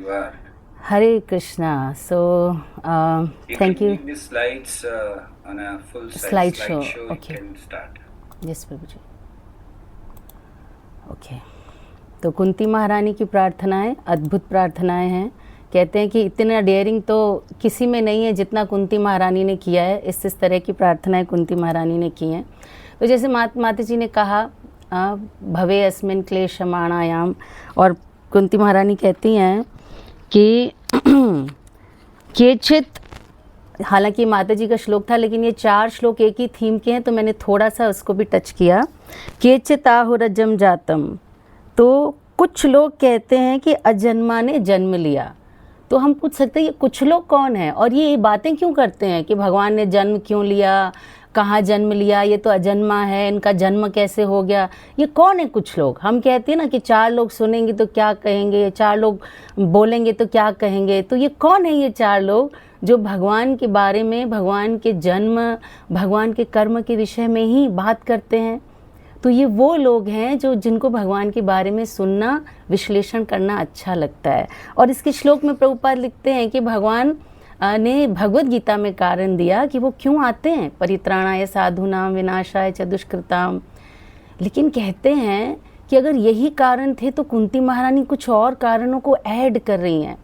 you are. Hare Krishna. So, You thank can you. make the slides on a full size Slideshow. slideshow. Okay. You can start. Yes, Prabhu ji. Okay. तो कुंती महारानी की प्रार्थनाएं अद्भुत प्रार्थनाएं हैं. कहते हैं कि इतना डेयरिंग तो किसी में नहीं है जितना कुंती महारानी ने किया है. इस तरह की प्रार्थनाएं कुंती महारानी ने की हैं. तो जैसे माता जी ने कहा भवे अस्मिन् क्लेशमाणायाम, और कुंती महारानी कहती हैं कि केचित, हालांकि माता जी का श्लोक था लेकिन ये 4 श्लोक एक ही थीम के हैं तो मैंने थोड़ा सा उसको भी टच किया. केचित आहुरजम जातम, तो कुछ लोग कहते हैं कि अजन्मा ने जन्म लिया. तो हम पूछ सकते हैं ये कुछ लोग कौन है और ये बातें क्यों करते हैं कि भगवान ने जन्म क्यों लिया, कहाँ जन्म लिया, ये तो अजन्मा है, इनका जन्म कैसे हो गया, ये कौन है कुछ लोग. हम कहते हैं ना कि 4 लोग सुनेंगे तो क्या कहेंगे, 4 लोग बोलेंगे तो क्या कहेंगे. तो ये कौन है ये 4 लोग जो भगवान के बारे में, भगवान के जन्म, भगवान के कर्म के विषय में ही बात करते हैं. तो ये वो लोग हैं जो जिनको भगवान के बारे में सुनना, विश्लेषण करना अच्छा लगता है. और इसके श्लोक में प्रभुपाद लिखते हैं कि भगवान ने भगवत गीता में कारण दिया कि वो क्यों आते हैं. परित्राणाय साधूनाम विनाशाय च दुष्कृताम. लेकिन कहते हैं कि अगर यही कारण थे तो कुंती महारानी कुछ और कारणों को ऐड कर रही हैं.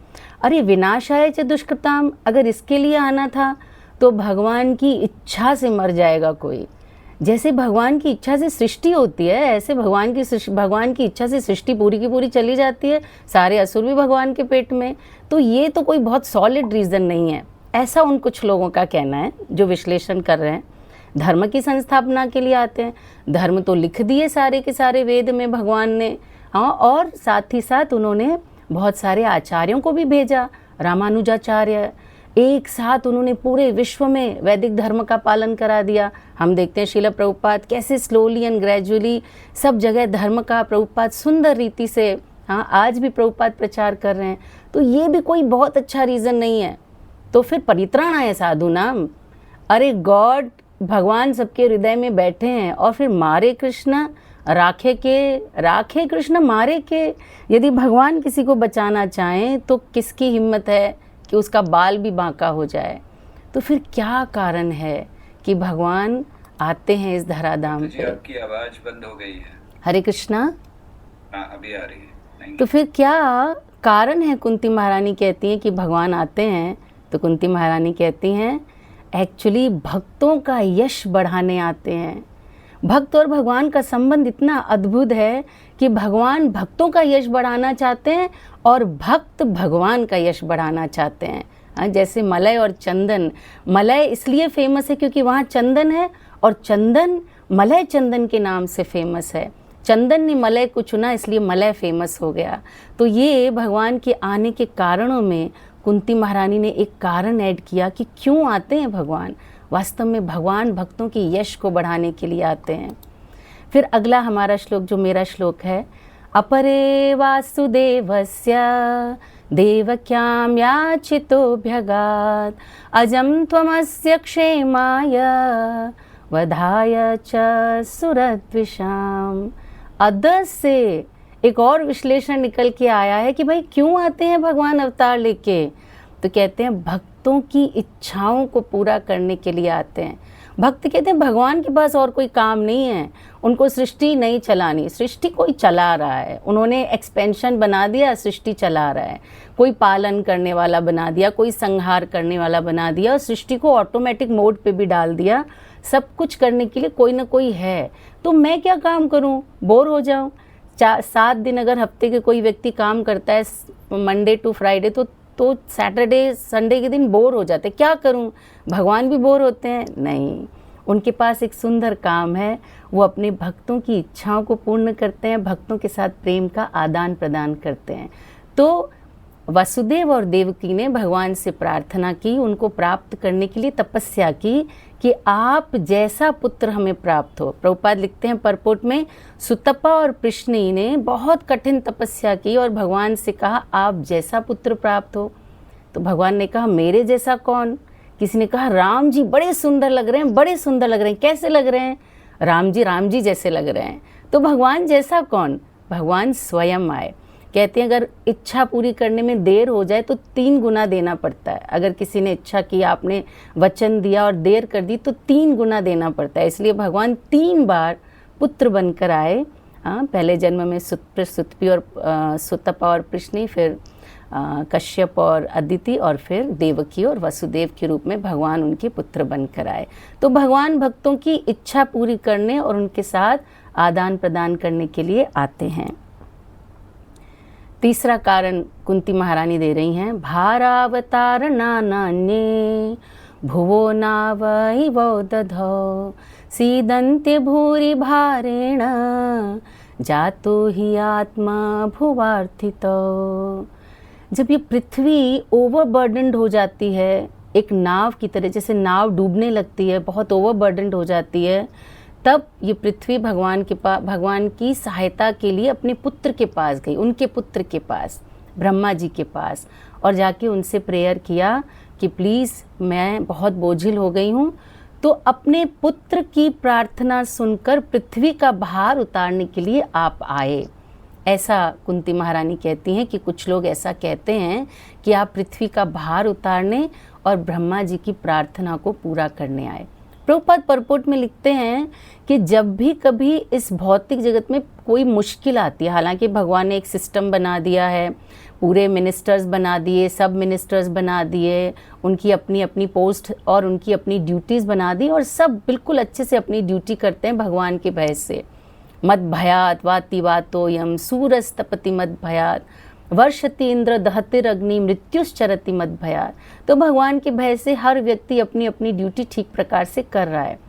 अरे विनाशाय च दुष्कृताम, अगर इसके लिए आना था तो भगवान की इच्छा से मर जाएगा कोई. जैसे भगवान की इच्छा से सृष्टि होती है ऐसे भगवान की इच्छा से सृष्टि पूरी की पूरी चली जाती है. सारे असुर भी भगवान के पेट में. तो ये तो कोई बहुत सॉलिड रीज़न नहीं है, ऐसा उन कुछ लोगों का कहना है जो विश्लेषण कर रहे हैं. धर्म की संस्थापना के लिए आते हैं. धर्म तो लिख दिए सारे के सारे वेद में भगवान ने. हाँ, और साथ ही साथ उन्होंने बहुत सारे आचार्यों को भी भेजा. रामानुजाचार्य एक साथ उन्होंने पूरे विश्व में वैदिक धर्म का पालन करा दिया. हम देखते हैं श्रील प्रभुपाद कैसे स्लोली एंड ग्रेजुअली सब जगह धर्म का प्रभुपाद सुंदर रीति से, हाँ, आज भी प्रभुपाद प्रचार कर रहे हैं. तो ये भी कोई बहुत अच्छा रीज़न नहीं है. तो फिर परित्राणाय साधूनाम, अरे गॉड, भगवान सबके हृदय में बैठे हैं और फिर मारे कृष्ण राखे कृष्ण मारे के. यदि भगवान किसी को बचाना चाहें तो किसकी हिम्मत है कि उसका बाल भी बांका हो जाए. तो फिर क्या कारण है कि भगवान आते हैं इस धराधाम पे. आपकी आवाज बंद हो गई है. हरे कृष्णा. अभी आ रही है. तो फिर क्या कारण है. कुंती महारानी कहती हैं कि भगवान आते हैं. तो कुंती महारानी कहती हैं एक्चुअली भक्तों का यश बढ़ाने आते हैं. भक्त और भगवान का संबंध इतना अद्भुत है कि भगवान भक्तों का यश बढ़ाना चाहते हैं और भक्त भगवान का यश बढ़ाना चाहते हैं. जैसे मलय और चंदन. मलय इसलिए फेमस है क्योंकि वहाँ चंदन है और चंदन मलय चंदन के नाम से फेमस है. चंदन ने मलय को चुना इसलिए मलय फेमस हो गया. तो ये भगवान के आने के कारणों में कुंती महारानी ने एक कारण ऐड किया कि क्यों आते हैं भगवान. वास्तव में भगवान भक्तों की यश को बढ़ाने के लिए आते हैं. फिर अगला हमारा श्लोक जो मेरा श्लोक है, अपरे वासुदेवस्य देवक्यां याचितोऽभ्यगात् अजं त्वमस्य क्षेमाय वधाय च सुरद्विषाम्. अदर से एक और विश्लेषण निकल के आया है कि भाई क्यों आते हैं भगवान अवतार लेके. तो कहते हैं भक्तों की इच्छाओं को पूरा करने के लिए आते हैं. भक्त कहते हैं भगवान के पास और कोई काम नहीं है, उनको सृष्टि नहीं चलानी. सृष्टि कोई चला रहा है, उन्होंने एक्सपेंशन बना दिया, सृष्टि चला रहा है. कोई पालन करने वाला बना दिया, कोई संहार करने वाला बना दिया और सृष्टि को ऑटोमेटिक मोड पे भी डाल दिया. सब कुछ करने के लिए कोई ना कोई है. तो मैं क्या काम करूं, बोर हो जाऊं. 7 दिन अगर हफ्ते के कोई व्यक्ति काम करता है मंडे टू फ्राइडे तो सैटरडे संडे के दिन बोर हो जाते. क्या करूं. भगवान भी बोर होते हैं. नहीं, उनके पास एक सुंदर काम है. वो अपने भक्तों की इच्छाओं को पूर्ण करते हैं, भक्तों के साथ प्रेम का आदान प्रदान करते हैं. तो वसुदेव और देवकी ने भगवान से प्रार्थना की, उनको प्राप्त करने के लिए तपस्या की कि आप जैसा पुत्र हमें प्राप्त हो. प्रभुपाद लिखते हैं परपोट में, सुतपा और प्रश्नी ने बहुत कठिन तपस्या की और भगवान से कहा आप जैसा पुत्र प्राप्त हो. तो भगवान ने कहा मेरे जैसा कौन. किसी ने कहा राम जी बड़े सुंदर लग रहे हैं, बड़े सुंदर लग रहे हैं. कैसे लग रहे हैं. राम जी जैसे लग रहे हैं. तो भगवान जैसा कौन. भगवान स्वयं आए. कहते हैं अगर इच्छा पूरी करने में देर हो जाए तो 3 गुना देना पड़ता है। अगर किसी ने इच्छा की, आपने वचन दिया और देर कर दी तो 3 गुना देना पड़ता है। इसलिए भगवान 3 बार पुत्र बनकर आए। पहले जन्म में सुतपी और सुतपा और प्रश्नि, फिर कश्यप और अदिति, और फिर देवकी और वसुदेव के रूप में भगवान उनके पुत्र बनकर आए। तो भगवान भक्तों की इच्छा पूरी करने और उनके साथ आदान प्रदान करने के लिए आते हैं। तीसरा कारण कुंती महारानी दे रही हैं, भारावतारणा नान्ये भुवो नावैवो दधौ सीदन्ते भूरि भारेण जातो ही आत्मा भुवार्थितो। जब ये पृथ्वी ओवरबर्डन्ड हो जाती है, एक नाव की तरह, जैसे नाव डूबने लगती है, बहुत ओवरबर्डन्ड हो जाती है, तब ये पृथ्वी भगवान की सहायता के लिए अपने पुत्र के पास गई, उनके पुत्र के पास, ब्रह्मा जी के पास, और जाके उनसे प्रेयर किया कि प्लीज़ मैं बहुत बोझिल हो गई हूँ, तो अपने पुत्र की प्रार्थना सुनकर पृथ्वी का भार उतारने के लिए आप आए। ऐसा कुंती महारानी कहती हैं कि कुछ लोग ऐसा कहते हैं कि आप पृथ्वी का भार उतारने और ब्रह्मा जी की प्रार्थना को पूरा करने आए। प्रभुपाद परपोट में लिखते हैं कि जब भी कभी इस भौतिक जगत में कोई मुश्किल आती है, हालांकि भगवान ने एक सिस्टम बना दिया है, पूरे मिनिस्टर्स बना दिए, सब मिनिस्टर्स बना दिए, उनकी अपनी अपनी पोस्ट और उनकी अपनी ड्यूटीज़ बना दी, और सब बिल्कुल अच्छे से अपनी ड्यूटी करते हैं भगवान के भय से। मद भयात वाति वातोयम सूरस्तपति मद भयात वर्षति इंद्र दहतिरग्नि मृत्युश्चरति मद भयात। तो भगवान के भय से हर व्यक्ति अपनी अपनी ड्यूटी ठीक प्रकार से कर रहा है।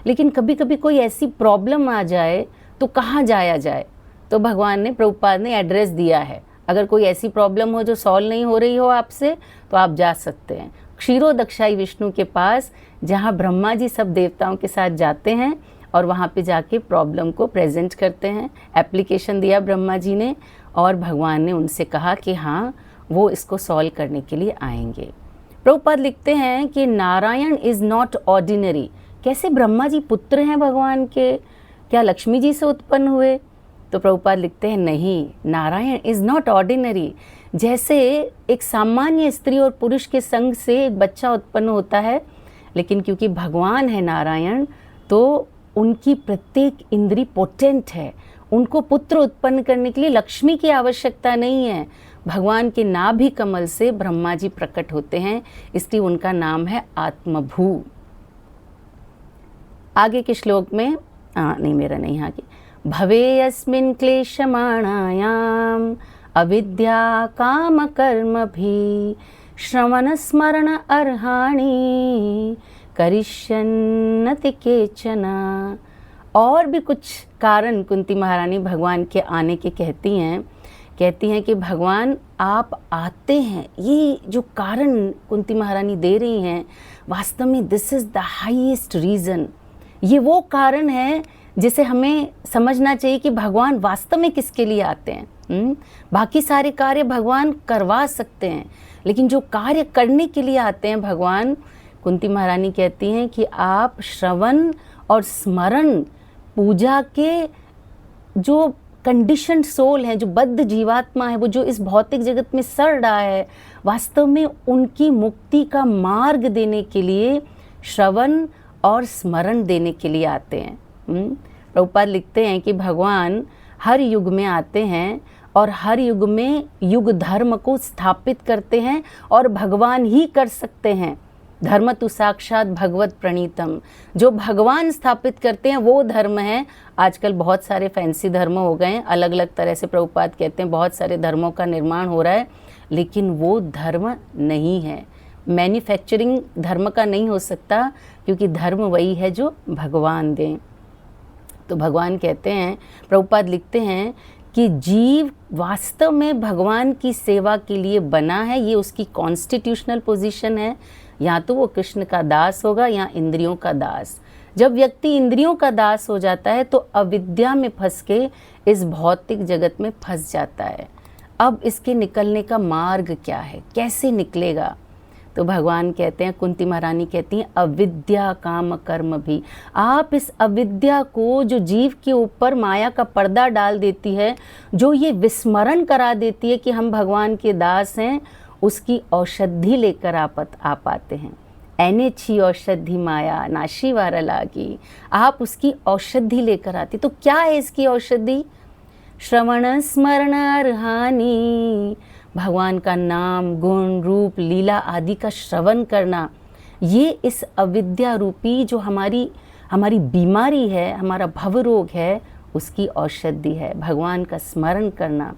लेकिन कभी कभी कोई ऐसी प्रॉब्लम आ जाए तो कहाँ जाया जाए, तो भगवान ने, प्रभुपाद ने एड्रेस दिया है। अगर कोई ऐसी प्रॉब्लम हो जो सॉल्व नहीं हो रही हो आपसे, तो आप जा सकते हैं क्षीरोदक्षाई विष्णु के पास, जहाँ ब्रह्मा जी सब देवताओं के साथ जाते हैं और वहाँ पे जाके प्रॉब्लम को प्रेजेंट करते हैं। एप्लीकेशन दिया ब्रह्मा जी ने, और भगवान ने उनसे कहा कि हाँ, वो इसको सॉल्व करने के लिए आएंगे। प्रभुपाद लिखते हैं कि नारायण इज़ नॉट ऑर्डिनरी। कैसे ब्रह्मा जी पुत्र हैं भगवान के? क्या लक्ष्मी जी से उत्पन्न हुए? तो प्रभुपाद लिखते हैं नहीं, नारायण इज़ नॉट ऑर्डिनरी। जैसे एक सामान्य स्त्री और पुरुष के संग से एक बच्चा उत्पन्न होता है, लेकिन क्योंकि भगवान है नारायण, तो उनकी प्रत्येक इंद्री पोटेंट है। उनको पुत्र उत्पन्न करने के लिए लक्ष्मी की आवश्यकता नहीं है। भगवान के नाभि कमल से ब्रह्मा जी प्रकट होते हैं, इसलिए उनका नाम है आत्मभू। आगे के श्लोक में नहीं, मेरा नहीं, आगे, भवेयस्मिन् क्लेशमाणायाम अविद्या काम कर्म भी श्रवण स्मरण अर्हाणि करिष्यन्नति केचन। और भी कुछ कारण कुंती महारानी भगवान के आने के कहती हैं कि भगवान आप आते हैं। ये जो कारण कुंती महारानी दे रही हैं, वास्तव में this is the highest reason. ये वो कारण है जिसे हमें समझना चाहिए कि भगवान वास्तव में किसके लिए आते हैं। बाकी सारे कार्य भगवान करवा सकते हैं, लेकिन जो कार्य करने के लिए आते हैं भगवान, कुंती महारानी कहती हैं कि आप श्रवण और स्मरण, पूजा के जो कंडीशन्ड सोल है, जो बद्ध जीवात्मा है, वो जो इस भौतिक जगत में सड़ रहा है, वास्तव में उनकी मुक्ति का मार्ग देने के लिए श्रवण और स्मरण देने के लिए आते हैं। प्रभुपाद लिखते हैं कि भगवान हर युग में आते हैं और हर युग में युग धर्म को स्थापित करते हैं, और भगवान ही कर सकते हैं। धर्म तो साक्षात भगवत प्रणीतम। जो भगवान स्थापित करते हैं वो धर्म है। आजकल बहुत सारे फैंसी धर्म हो गए हैं, अलग अलग तरह से प्रभुपाद कहते हैं बहुत सारे धर्मों का निर्माण हो रहा है, लेकिन वो धर्म नहीं है। मैन्युफैक्चरिंग धर्म का नहीं हो सकता, क्योंकि धर्म वही है जो भगवान दें। तो भगवान कहते हैं, प्रभुपाद लिखते हैं कि जीव वास्तव में भगवान की सेवा के लिए बना है। ये उसकी कॉन्स्टिट्यूशनल पोजीशन है, या तो वो कृष्ण का दास होगा या इंद्रियों का दास। जब व्यक्ति इंद्रियों का दास हो जाता है तो अविद्या में फंस के इस भौतिक जगत में फंस जाता है। अब इसके निकलने का मार्ग क्या है, कैसे निकलेगा? तो भगवान कहते हैं, कुंती महारानी कहती हैं, अविद्या काम कर्म भी। आप इस अविद्या को जो जीव के ऊपर माया का पर्दा डाल देती है, जो ये विस्मरण करा देती है कि हम भगवान के दास हैं, उसकी औषधि लेकर आप आते हैं। ऐनेछी औषधि माया नाशी वारा लागी। आप उसकी औषधि लेकर आती। तो क्या है इसकी औषधि? श्रवण स्मरण अर्हानी, भगवान का नाम, गुण, रूप, लीला आदि का श्रवण करना। ये इस अविद्या रूपी जो हमारी बीमारी है, हमारा भवरोग है, उसकी औषधि है। भगवान का स्मरण करना।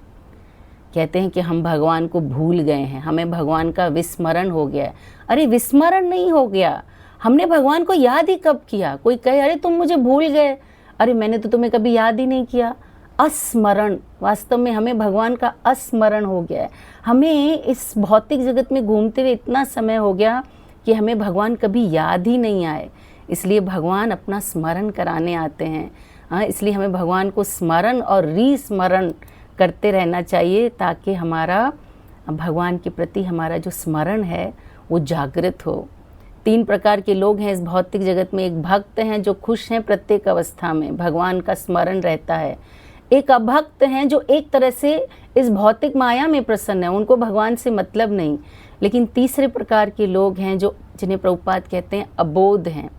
कहते हैं कि हम भगवान को भूल गए हैं, हमें भगवान का विस्मरण हो गया है। अरे विस्मरण नहीं हो गया, हमने भगवान को याद ही कब किया? कोई कहे अरे तुम मुझे भूल गए, अरे मैंने तो तुम्हें कभी याद ही नहीं किया। अस्मरण, वास्तव में हमें भगवान का अस्मरण हो गया है। हमें इस भौतिक जगत में घूमते हुए इतना समय हो गया कि हमें भगवान कभी याद ही नहीं आए। इसलिए भगवान अपना स्मरण कराने आते हैं। हाँ, इसलिए हमें भगवान को स्मरण और रीस्मरण करते रहना चाहिए, ताकि हमारा भगवान के प्रति हमारा जो स्मरण है वो जागृत हो। 3 प्रकार के लोग हैं इस भौतिक जगत में। एक भक्त हैं जो खुश हैं प्रत्येक अवस्था में, भगवान का स्मरण रहता है। एक अभक्त हैं जो एक तरह से इस भौतिक माया में प्रसन्न है, उनको भगवान से मतलब नहीं। लेकिन तीसरे प्रकार के लोग हैं जो जिन्हें प्रभुपाद कहते हैं अबोध हैं,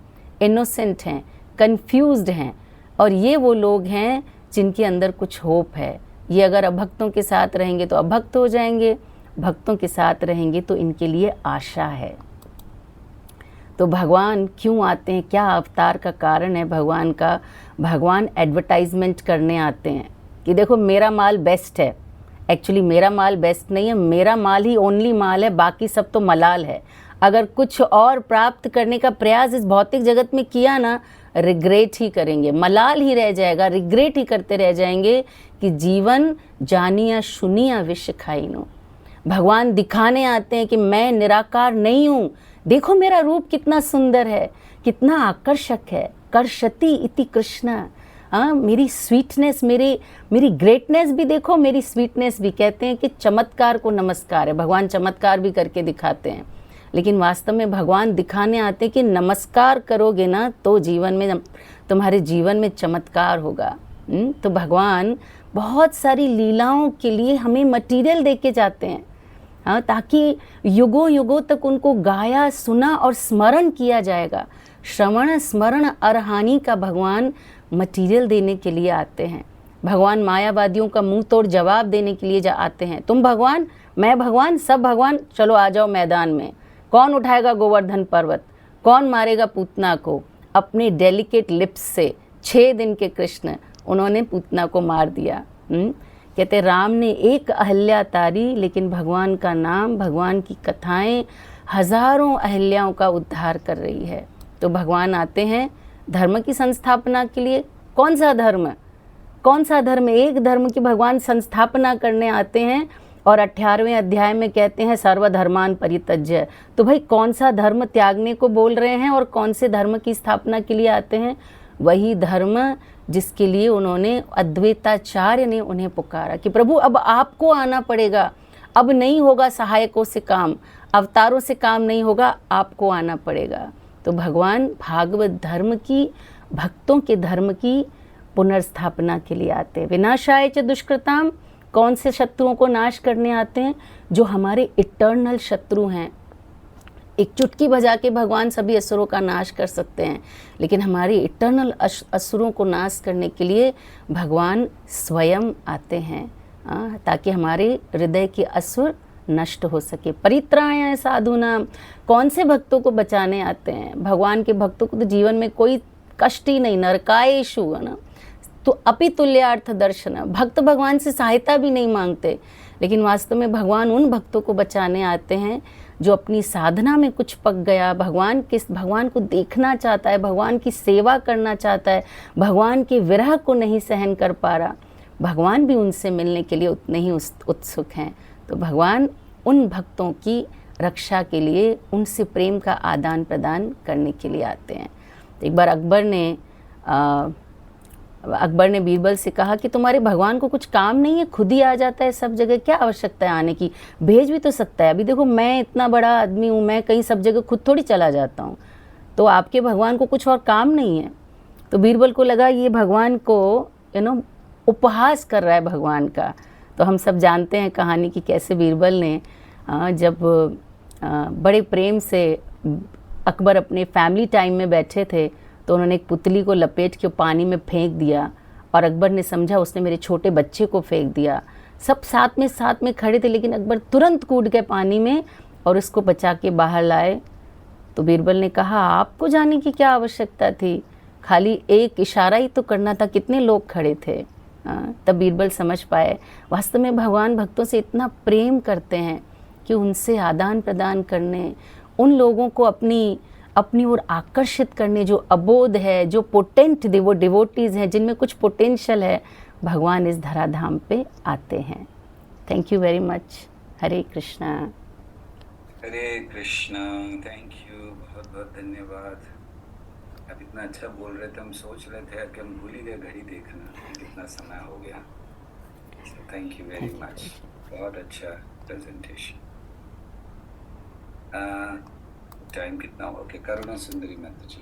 इनोसेंट हैं, कंफ्यूज्ड हैं। और ये वो लोग हैं जिनके अंदर कुछ होप है। ये अगर अभक्तों के साथ रहेंगे तो अभक्त हो जाएंगे, भक्तों के साथ रहेंगे तो इनके लिए आशा है। तो भगवान क्यों आते हैं, क्या अवतार का कारण है भगवान का? भगवान एडवर्टाइजमेंट करने आते हैं कि देखो मेरा माल बेस्ट है। एक्चुअली मेरा माल बेस्ट नहीं है, मेरा माल ही ओनली माल है, बाकी सब तो मलाल है। अगर कुछ और प्राप्त करने का प्रयास इस भौतिक जगत में किया ना, रिग्रेट ही करेंगे, मलाल ही रह जाएगा, रिग्रेट ही करते रह जाएंगे कि जीवन जानिया सुनिया विष खाइनो। भगवान दिखाने आते हैं कि मैं निराकार नहीं हूँ, देखो मेरा रूप कितना सुंदर है, कितना आकर्षक है। कर्षति इति कृष्ण। मेरी स्वीटनेस, मेरी ग्रेटनेस भी देखो, मेरी स्वीटनेस भी। कहते हैं कि चमत्कार को नमस्कार है, भगवान चमत्कार भी करके दिखाते हैं। लेकिन वास्तव में भगवान दिखाने आते हैं कि नमस्कार करोगे ना तो जीवन में, तुम्हारे जीवन में चमत्कार होगा। तो भगवान बहुत सारी लीलाओं के लिए हमें मटेरियल दे के जाते हैं, हाँ, ताकि युगों युगों तक उनको गाया, सुना और स्मरण किया जाएगा। श्रवण स्मरण अर्हानी का भगवान मटेरियल देने के लिए आते हैं। भगवान मायावादियों का मुंह तोड़ जवाब देने के लिए आते हैं। तुम भगवान, मैं भगवान, सब भगवान, चलो आ जाओ मैदान में। कौन उठाएगा गोवर्धन पर्वत, कौन मारेगा पूतना को? अपने डेलिकेट लिप्स से 6 दिन के कृष्ण उन्होंने पूतना को मार दिया। कहते राम ने एक अहल्या तारी, लेकिन भगवान का नाम, भगवान की कथाएं हजारों अहल्याओं का उद्धार कर रही है। तो भगवान आते हैं धर्म की संस्थापना के लिए। कौन सा धर्म? कौन सा धर्म? एक धर्म की भगवान संस्थापना करने आते हैं। और 18वें अध्याय में कहते हैं सर्वधर्मान परित्यज्य। तो भाई कौन सा धर्म त्यागने को बोल रहे हैं और कौन से धर्म की स्थापना के लिए आते हैं? वही धर्म जिसके लिए उन्होंने, अद्वैताचार्य ने उन्हें पुकारा कि प्रभु अब आपको आना पड़ेगा, अब नहीं होगा सहायकों से काम, अवतारों से काम नहीं होगा, आपको आना पड़ेगा। तो भगवान भागवत धर्म की, भक्तों के धर्म की पुनर्स्थापना के लिए आते हैं। विनाशाय च दुष्कृताम, कौन से शत्रुओं को नाश करने आते हैं? जो हमारे इटर्नल शत्रु हैं। एक चुटकी बजा के भगवान सभी असुरों का नाश कर सकते हैं, लेकिन हमारे इटर्नल असुरों को नाश करने के लिए भगवान स्वयं आते हैं, ताकि हमारे हृदय के असुर नष्ट हो सके। परित्राणाय साधूनाम, कौन से भक्तों को बचाने आते हैं? भगवान के भक्तों को तो जीवन में कोई कष्ट ही नहीं, नरकायेषु, है ना। तो अपितुल्यार्थ दर्शन, भक्त भगवान से सहायता भी नहीं मांगते, लेकिन वास्तव में भगवान उन भक्तों को बचाने आते हैं जो अपनी साधना में कुछ पक गया, भगवान को देखना चाहता है, भगवान की सेवा करना चाहता है, भगवान के विरह को नहीं सहन कर पा रहा। भगवान भी उनसे मिलने के लिए उतने ही उत्सुक हैं। तो भगवान उन भक्तों की रक्षा के लिए, उनसे प्रेम का आदान प्रदान करने के लिए आते हैं। तो एक बार अकबर ने अकबर ने बीरबल से कहा कि तुम्हारे भगवान को कुछ काम नहीं है, खुद ही आ जाता है सब जगह, क्या आवश्यकता है आने की, भेज भी तो सकता है। अभी देखो मैं इतना बड़ा आदमी हूँ, मैं कहीं सब जगह खुद थोड़ी चला जाता हूँ, तो आपके भगवान को कुछ और काम नहीं है। तो बीरबल को लगा ये भगवान को उपहास कर रहा है भगवान का। तो हम सब जानते हैं कहानी कि कैसे बीरबल ने जब बड़े प्रेम से अकबर अपने फैमिली टाइम में बैठे थे तो उन्होंने एक पुतली को लपेट के पानी में फेंक दिया, और अकबर ने समझा उसने मेरे छोटे बच्चे को फेंक दिया। सब साथ में खड़े थे, लेकिन अकबर तुरंत कूद गए पानी में और उसको बचा के बाहर लाए। तो बीरबल ने कहा आपको जाने की क्या आवश्यकता थी, खाली एक इशारा ही तो करना था, कितने लोग खड़े थे। तब बीरबल समझ पाए वास्तव में भगवान भक्तों से इतना प्रेम करते हैं कि उनसे आदान प्रदान करने, उन लोगों को अपनी ओर आकर्षित करने, जो अबोध है, जो पोटेंट वो डिवोटीज हैं, जिनमें कुछ पोटेंशियल है, भगवान इस धराधाम पे आते हैं। Thank you very much. Hare Krishna. Hare Krishna. Thank you, बहुत बहुत धन्यवाद। आप इतना अच्छा बोल रहे थे, हम सोच रहे थे कि हम भूल ही गए घड़ी देखना कि कितना समय हो गया। थैंक यू वेरी मच, बहुत अच्छा प्रेजेंटेशन। टाइम कितना हो गया? करुणा सुंदरी माता जी।